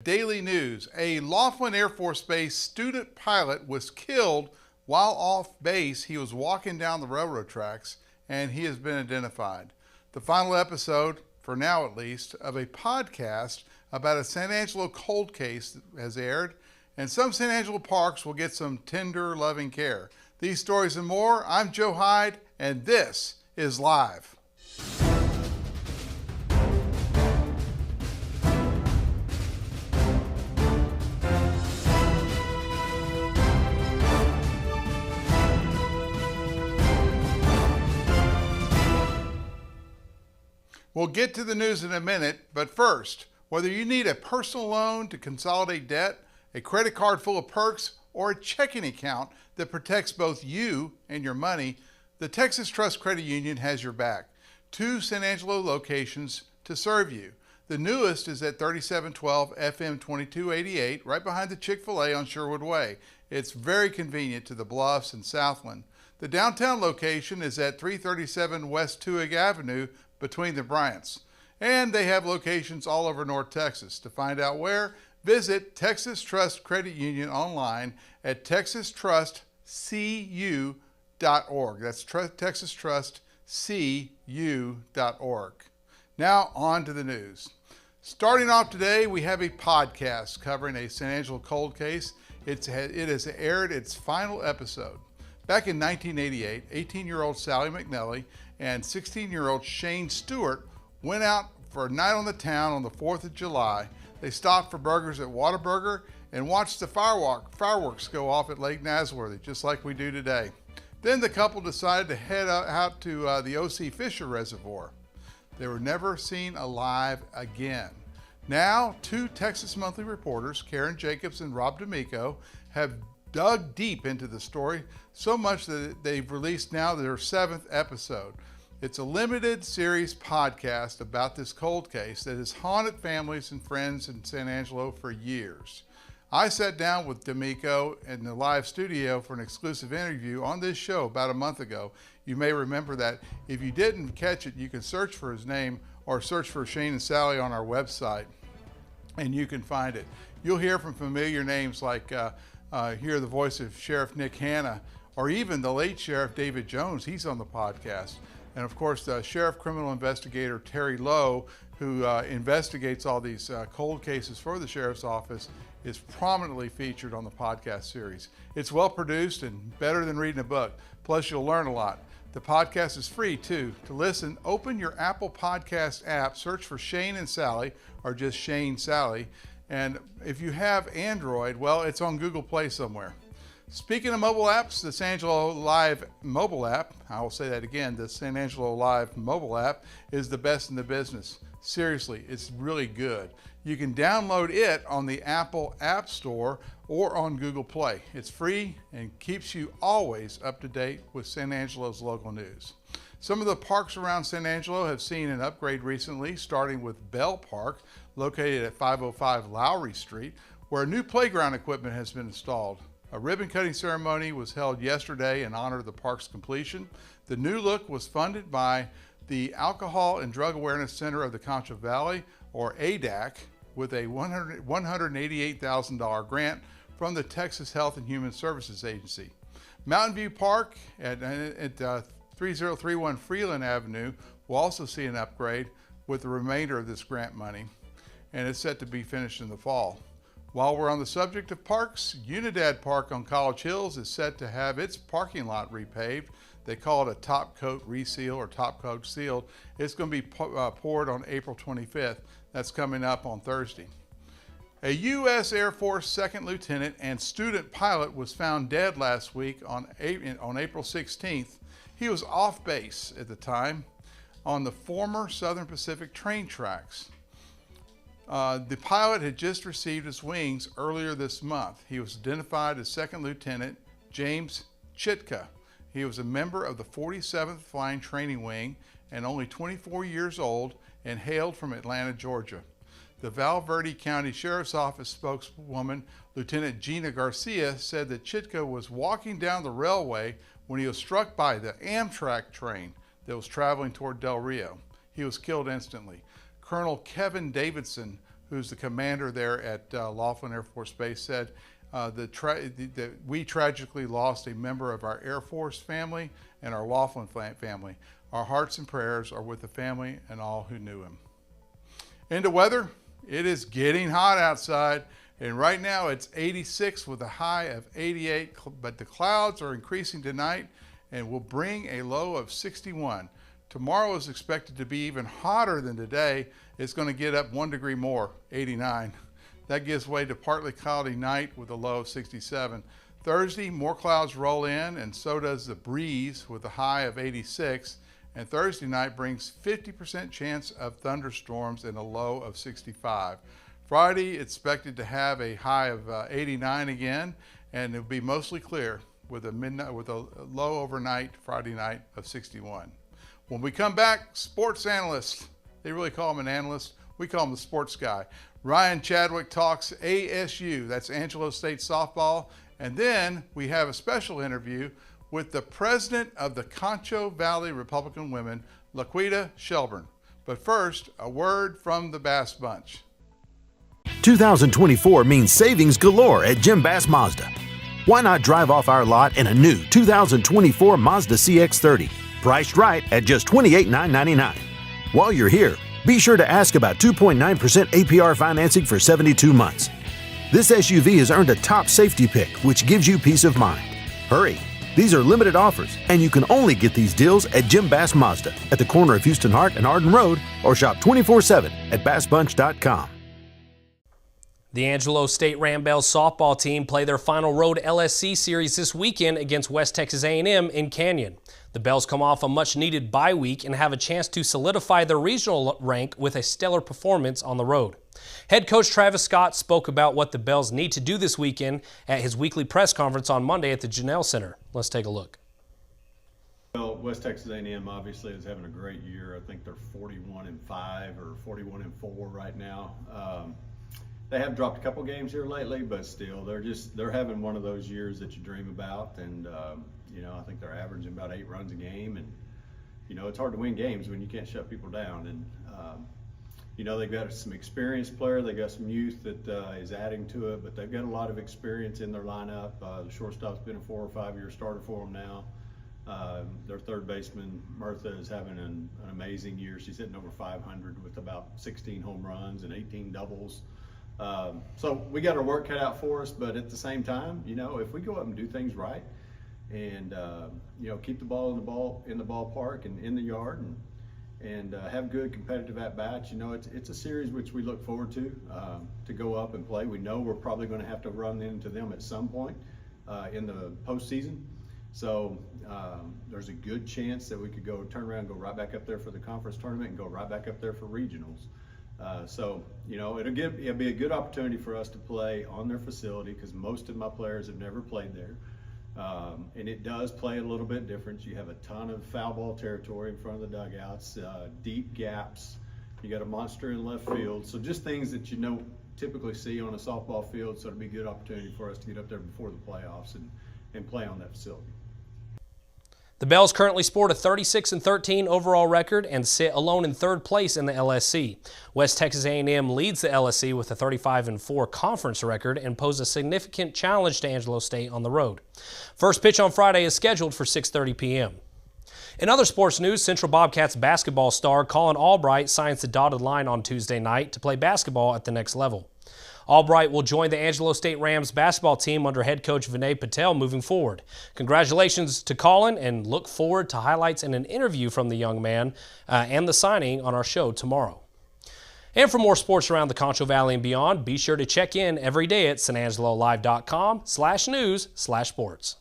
Daily news. A Laughlin Air Force Base student pilot was killed while off base. He was walking down the railroad tracks, and he has been identified. The final episode, for now at least, of a podcast about a San Angelo cold case has aired, and some San Angelo parks will get some tender, loving care. These stories and more. I'm Joe Hyde, and this is Live. We'll get to the news in a minute, but first, whether you need a personal loan to consolidate debt, a credit card full of perks, or a checking account that protects both you and your money, the Texas Trust Credit Union has your back. 2 San Angelo locations to serve you. The newest is at 3712 FM 2288, right behind the Chick-fil-A on Sherwood Way. It's very convenient to the Bluffs and Southland. The downtown location is at 337 West Tuig Avenue, between the Bryants. And they have locations all over North Texas. To find out where, visit Texas Trust Credit Union online at texastrustcu.org. That's texastrustcu.org. Now on to the news. Starting off today, we have a podcast covering a San Angelo cold case. It has aired its final episode. Back in 1988, 18-year-old Sally McNelly and 16-year-old Shane Stewart went out for a night on the town on the 4th of July. They stopped for burgers at Whataburger and watched the fireworks go off at Lake Nasworthy, just like we do today. Then the couple decided to head out to the O.C. Fisher Reservoir. They were never seen alive again. Now, 2 Texas Monthly reporters, Karen Jacobs and Rob D'Amico, have dug deep into the story, so much that they've released now their 7th episode. It's a limited series podcast about this cold case that has haunted families and friends in San Angelo for years. I sat down with D'Amico in the live studio for an exclusive interview on this show about a month ago. You may remember that. If you didn't catch it, you can search for his name or search for Shane and Sally on our website, and you can find it. You'll hear from familiar names like hear the voice of Sheriff Nick Hanna, or even the late Sheriff David Jones. He's on the podcast. And of course, the Sheriff Criminal Investigator Terry Lowe, who investigates all these cold cases for the Sheriff's Office, is prominently featured on the podcast series. It's well produced and better than reading a book. Plus, you'll learn a lot. The podcast is free too. To listen, open your Apple Podcast app, search for Shane and Sally, or just Shane Sally. And if you have Android, well, it's on Google Play somewhere. Speaking of mobile apps, the San Angelo Live mobile app, I will say that again, the San Angelo Live mobile app is the best in the business. Seriously, it's really good. You can download it on the Apple App Store or on Google Play. It's free and keeps you always up to date with San Angelo's local news. Some of the parks around San Angelo have seen an upgrade recently, starting with Bell Park, located at 505 Lowry Street, where new playground equipment has been installed. A ribbon cutting ceremony was held yesterday in honor of the park's completion. The new look was funded by the Alcohol and Drug Awareness Center of the Concho Valley, or ADAC, with a $188,000 grant from the Texas Health and Human Services Agency. Mountain View Park at 3031 Freeland Avenue will also see an upgrade with the remainder of this grant money, and it's set to be finished in the fall. While we're on the subject of parks, Unidad Park on College Hills is set to have its parking lot repaved. They call it a top coat reseal or top coat sealed. It's going to be poured on April 25th. That's coming up on Thursday. A US Air Force second lieutenant and student pilot was found dead last week on April 16th. He was off base at the time on the former Southern Pacific train tracks. The pilot had just received his wings earlier this month. He was identified as Second Lieutenant James Chitka. He was a member of the 47th Flying Training Wing and only 24 years old and hailed from Atlanta, Georgia. The Val Verde County Sheriff's Office spokeswoman, Lieutenant Gina Garcia, said that Chitka was walking down the railway when he was struck by the Amtrak train that was traveling toward Del Rio. He was killed instantly. Colonel Kevin Davidson, who's the commander there at Laughlin Air Force Base, said that we tragically lost a member of our Air Force family and our Laughlin family. Our hearts and prayers are with the family and all who knew him. Into weather, it is getting hot outside, and right now it's 86 with a high of 88, but the clouds are increasing tonight and will bring a low of 61. Tomorrow is expected to be even hotter than today. It's going to get up 1 degree more, 89. That gives way to partly cloudy night with a low of 67. Thursday, more clouds roll in, and so does the breeze with a high of 86. And Thursday night brings 50% chance of thunderstorms and a low of 65. Friday, expected to have a high of 89 again, and it'll be mostly clear with a low overnight Friday night of 61. When we come back, sports analyst, they really call him an analyst. We call him the sports guy. Ryan Chadwick talks ASU, that's Angelo State softball. And then we have a special interview with the president of the Concho Valley Republican Women, LaQueta Shelburne. But first, a word from the Bass Bunch. 2024 means savings galore at Jim Bass Mazda. Why not drive off our lot in a new 2024 Mazda CX-30, priced right at just $28,999. While you're here, be sure to ask about 2.9% APR financing for 72 months. This SUV has earned a top safety pick, which gives you peace of mind. Hurry! These are limited offers, and you can only get these deals at Jim Bass Mazda at the corner of Houston Hart and Arden Road, or shop 24/7 at bassbunch.com. The Angelo State Ram-Bells softball team play their final road LSC series this weekend against West Texas A&M in Canyon. The Bells come off a much-needed bye week and have a chance to solidify their regional rank with a stellar performance on the road. Head coach Travis Scott spoke about what the Bells need to do this weekend at his weekly press conference on Monday at the Janelle Center. Let's take a look. Well, West Texas A&M obviously is having a great year. I think they're 41-5 or 41-4 right now. They have dropped a couple games here lately, but still, they're having one of those years that you dream about. And I think they're averaging about 8 runs a game. And it's hard to win games when you can't shut people down. And they've got some experienced player. They got some youth that is adding to it, but they've got a lot of experience in their lineup. The shortstop's been a 4 or 5 year starter for them now. Their third baseman, Murtha, is having an amazing year. She's hitting over 500 with about 16 home runs and 18 doubles. So we got our work cut out for us, but at the same time, if we go up and do things right and, keep the ball in the ballpark and in the yard and have good competitive at-bats, it's a series which we look forward to go up and play. We know we're probably going to have to run into them at some point in the postseason. So there's a good chance that we could turn around and go right back up there for the conference tournament and go right back up there for regionals. So it'll be a good opportunity for us to play on their facility because most of my players have never played there. And it does play a little bit different. You have a ton of foul ball territory in front of the dugouts, deep gaps. You got a monster in left field. So just things that typically see on a softball field. So it'll be a good opportunity for us to get up there before the playoffs and play on that facility. The Bells currently sport a 36-13 overall record and sit alone in third place in the LSC. West Texas A&M leads the LSC with a 35-4 conference record and pose a significant challenge to Angelo State on the road. First pitch on Friday is scheduled for 6:30 p.m. In other sports news, Central Bobcats basketball star Colin Albright signs the dotted line on Tuesday night to play basketball at the next level. Albright will join the Angelo State Rams basketball team under head coach Vinay Patel moving forward. Congratulations to Colin, and look forward to highlights and an interview from the young man and the signing on our show tomorrow. And for more sports around the Concho Valley and beyond, be sure to check in every day at sanangelolive.com/news/sports.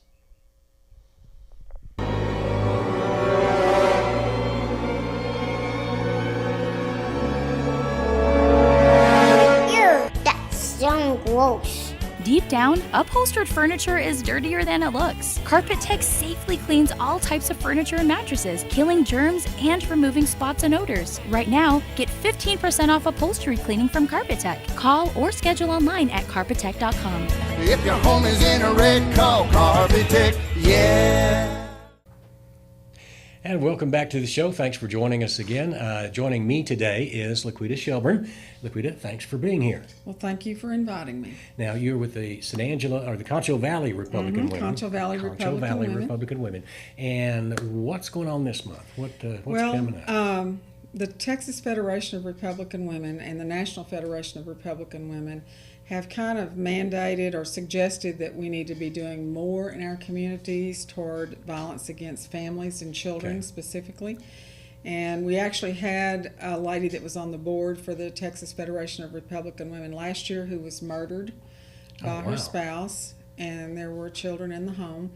Gross. Deep down, upholstered furniture is dirtier than it looks. Carpet Tech safely cleans all types of furniture and mattresses, killing germs and removing spots and odors. Right now, get 15% off upholstery cleaning from Carpet Tech. Call or schedule online at carpettech.com. If your home is in a wreck, call Carpet Tech, yeah. And welcome back to the show. Thanks for joining us again. Joining me today is LaQueta Shelburne. LaQueta, thanks for being here. Well, thank you for inviting me. Now, you're with the San Angelo, or the Concho Valley Republican Women. Concho Valley Republican Women. And what's going on this month? What's coming up? The Texas Federation of Republican Women and the National Federation of Republican Women have kind of mandated or suggested that we need to be doing more in our communities toward violence against families and children specifically. And we actually had a lady that was on the board for the Texas Federation of Republican Women last year who was murdered by her spouse, and there were children in the home.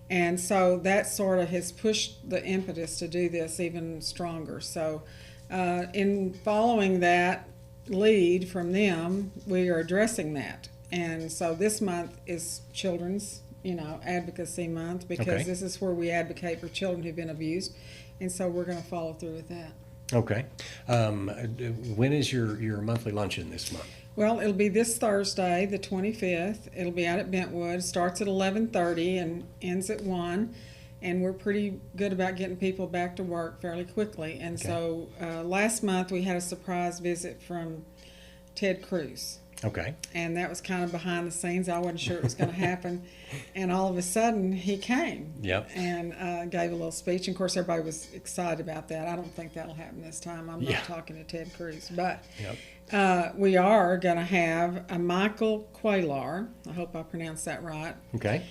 And so that sort of has pushed the impetus to do this even stronger. So in following that lead from them, we are addressing that. And so this month is Children's, Advocacy Month, because this is where we advocate for children who've been abused. And so we're going to follow through with that. Okay. When is your monthly luncheon this month? Well, it'll be this Thursday, the 25th. It'll be out at Bentwood. Starts at 11:30 and ends at 1. And we're pretty good about getting people back to work fairly quickly. And so last month we had a surprise visit from Ted Cruz. Okay. And that was kind of behind the scenes. I wasn't sure it was going to happen. And all of a sudden he came. Yep. And gave a little speech. And of course everybody was excited about that. I don't think that'll happen this time. I'm not talking to Ted Cruz. But we are going to have a Michael Quaylar. I hope I pronounced that right. Okay.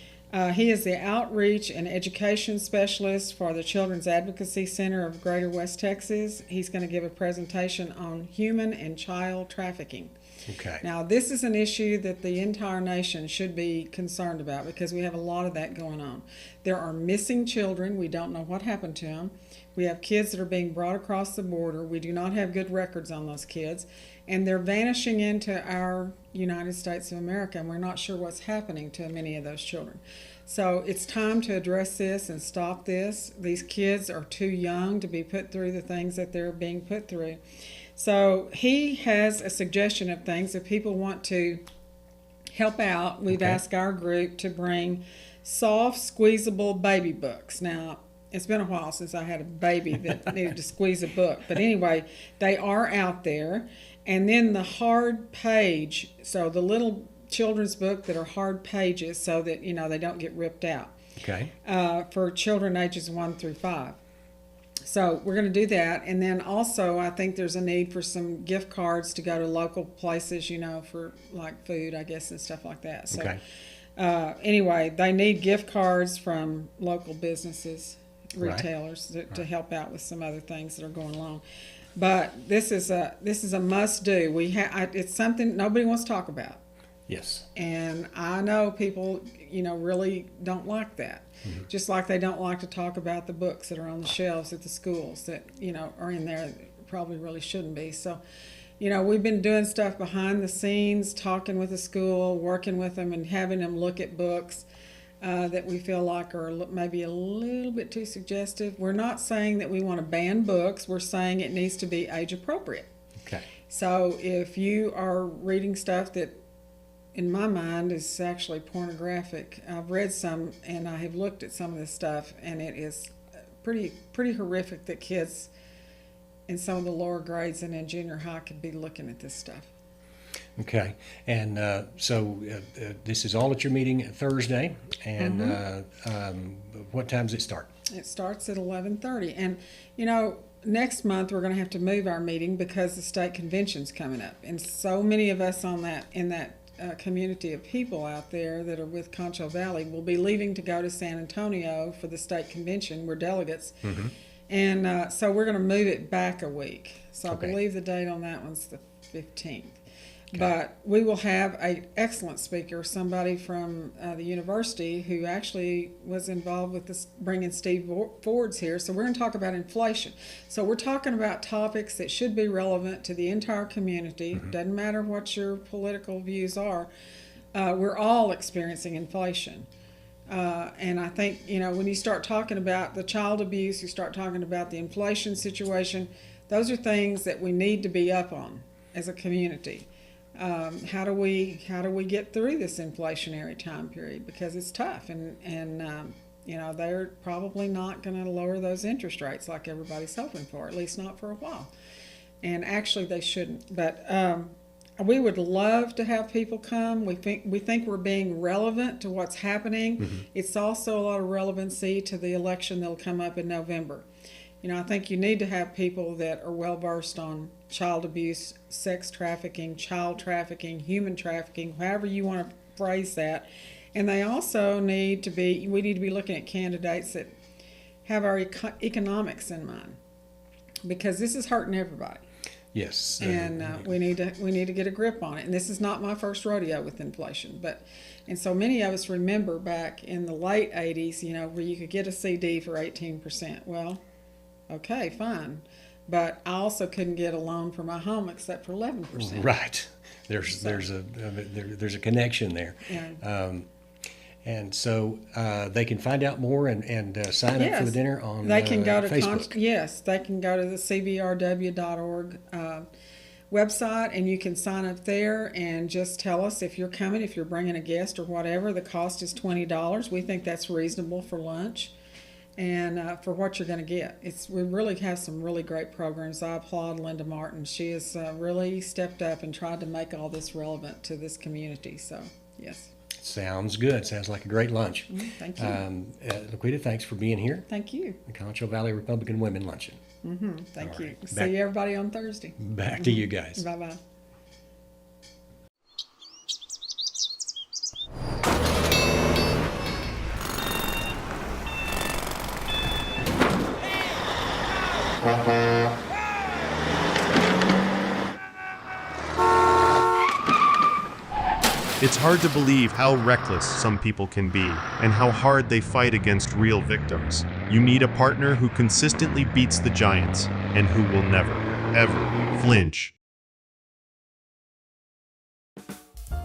He is the Outreach and Education Specialist for the Children's Advocacy Center of Greater West Texas. He's going to give a presentation on human and child trafficking. Okay. Now, this is an issue that the entire nation should be concerned about because we have a lot of that going on. There are missing children. We don't know what happened to them. We have kids that are being brought across the border. We do not have good records on those kids. And they're vanishing into our United States of America, and we're not sure what's happening to many of those children. So it's time to address this and stop this. These kids are too young to be put through the things that they're being put through. So he has a suggestion of things. If people want to help out, we've asked our group to bring soft, squeezable baby books. Now, it's been a while since I had a baby that needed to squeeze a book. But anyway, they are out there. And then the hard page, so the little children's book that are hard pages so that, they don't get ripped out. Okay. For children ages 1 through 5. So we're going to do that. And then also I think there's a need for some gift cards to go to local places, for like food, I guess, and stuff like that. So anyway, they need gift cards from local businesses, retailers to help out with some other things that are going along. But this is a must do. It's something nobody wants to talk about. Yes. And I know people, really don't like that. Mm-hmm. Just like they don't like to talk about the books that are on the shelves at the schools that, are in there that probably really shouldn't be. So, we've been doing stuff behind the scenes, talking with the school, working with them and having them look at books that we feel like are maybe a little bit too suggestive. We're not saying that we want to ban books. We're saying it needs to be age appropriate. Okay. So if you are reading stuff that, in my mind, is actually pornographic, I've read some and I have looked at some of this stuff, and it is pretty horrific that kids in some of the lower grades and in junior high could be looking at this stuff. Okay, and so this is all at your meeting Thursday, and what time does it start? It starts at 11:30, and next month we're going to have to move our meeting because the state convention's coming up, and so many of us in that community of people out there that are with Concho Valley will be leaving to go to San Antonio for the state convention. We're delegates, and so we're going to move it back a week. So I believe the date on that one's the 15th. Okay. But we will have an excellent speaker, somebody from the university who actually was involved with this, bringing Steve Ford's here. So we're going to talk about inflation. So we're talking about topics that should be relevant to the entire community. Doesn't matter what your political views are. We're all experiencing inflation. And I think, when you start talking about the child abuse, you start talking about the inflation situation, those are things that we need to be up on as a community. How do we get through this inflationary time period, because it's tough, and they're probably not going to lower those interest rates like everybody's hoping for, at least not for a while. And actually they shouldn't. But we would love to have people come. We think we're being relevant to what's happening. Mm-hmm. It's also a lot of relevancy to the election that'll come up in November. I think you need to have people that are well versed on child abuse, sex trafficking, child trafficking, human trafficking, however you want to phrase that. And they also we need to be looking at candidates that have our economics in mind, because this is hurting everybody. Yes. And we need to get a grip on it. And this is not my first rodeo with inflation, and so many of us remember back in the late 80s, where you could get a CD for 18%. Well, okay, fine. But I also couldn't get a loan for my home except for 11%. Right. There's a connection there. Yeah. And so they can find out more and sign up for the dinner on they can go to Facebook. Yes, they can go to the cbrw.org website, and you can sign up there and just tell us if you're coming, if you're bringing a guest or whatever. The cost is $20. We think that's reasonable for lunch and for what you're going to get. We really have some really great programs. I applaud Linda Martin. She has really stepped up and tried to make all this relevant to this community. So, yes. Sounds good. Sounds like a great lunch. Thank you. LaQueta, thanks for being here. Thank you. The Concho Valley Republican Women Luncheon. Thank you. See you everybody on Thursday. Back to you guys. Bye-bye. It's hard to believe how reckless some people can be and how hard they fight against real victims. You need a partner who consistently beats the giants and who will never, ever flinch.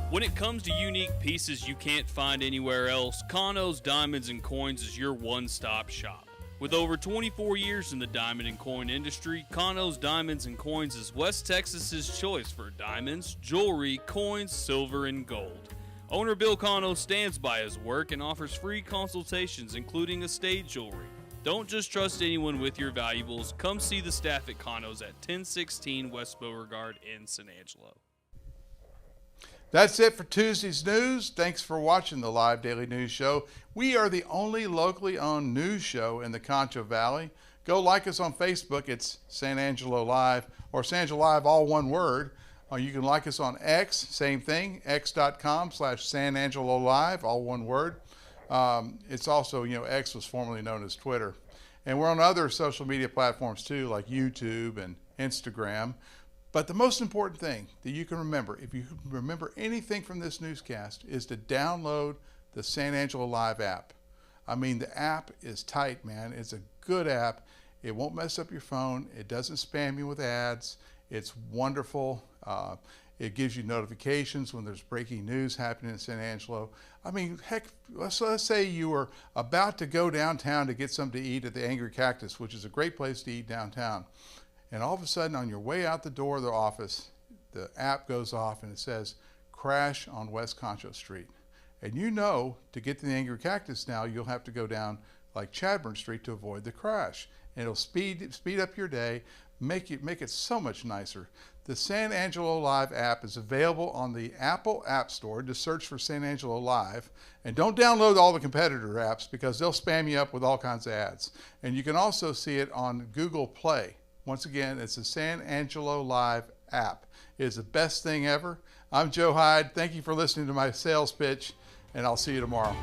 When it comes to unique pieces you can't find anywhere else, Concho's Diamonds and Coins is your one-stop shop. With over 24 years in the diamond and coin industry, Concho's Diamonds and Coins is West Texas's choice for diamonds, jewelry, coins, silver, and gold. Owner Bill Concho stands by his work and offers free consultations, including estate jewelry. Don't just trust anyone with your valuables. Come see the staff at Concho's at 1016 West Beauregard in San Angelo. That's it for Tuesday's news. Thanks for watching the live daily news show. We are the only locally owned news show in the Concho Valley. Go like us on Facebook. It's San Angelo Live, or San Angelo Live, all one word. Or you can like us on X, same thing, x.com/San Angelo Live, all one word. It's also, X was formerly known as Twitter. And we're on other social media platforms too, like YouTube and Instagram. But the most important thing that you can remember, if you remember anything from this newscast, is to download the San Angelo Live app. I mean, the app is tight, man. It's a good app. It won't mess up your phone. It doesn't spam you with ads. It's wonderful. It gives you notifications when there's breaking news happening in San Angelo. I mean, heck, let's say you were about to go downtown to get something to eat at the Angry Cactus, which is a great place to eat downtown. And all of a sudden, on your way out the door of the office, the app goes off and it says, crash on West Concho Street. And to get to the Angry Cactus now, you'll have to go down like Chadburn Street to avoid the crash. And it'll speed up your day, make it so much nicer. The San Angelo Live app is available on the Apple App Store. Just search for San Angelo Live. And don't download all the competitor apps because they'll spam you up with all kinds of ads. And you can also see it on Google Play. Once again, it's the San Angelo Live app. It is the best thing ever. I'm Joe Hyde. Thank you for listening to my sales pitch, and I'll see you tomorrow.